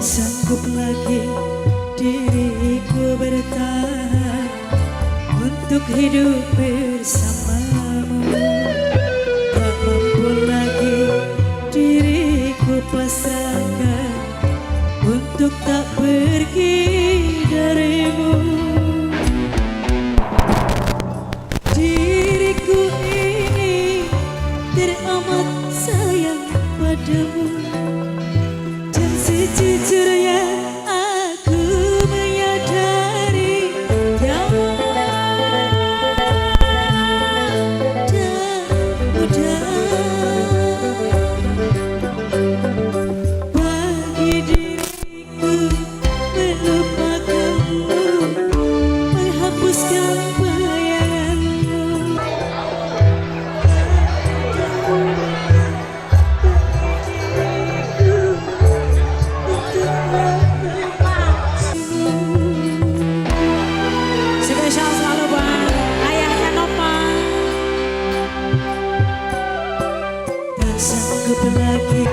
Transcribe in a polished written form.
sanggup lagi diriku bertahan untuk hidup bersamamu. Tak mampu lagi diriku pasrahkan untuk tak pergi darimu. Diriku ini teramat sayang padamu, dan sejujurnya aku menyadari bagi diriku melupakanmu, menghapuskan bayanganmu. Spesial selalu buat ayahnya Nopang. Tak sanggup lagi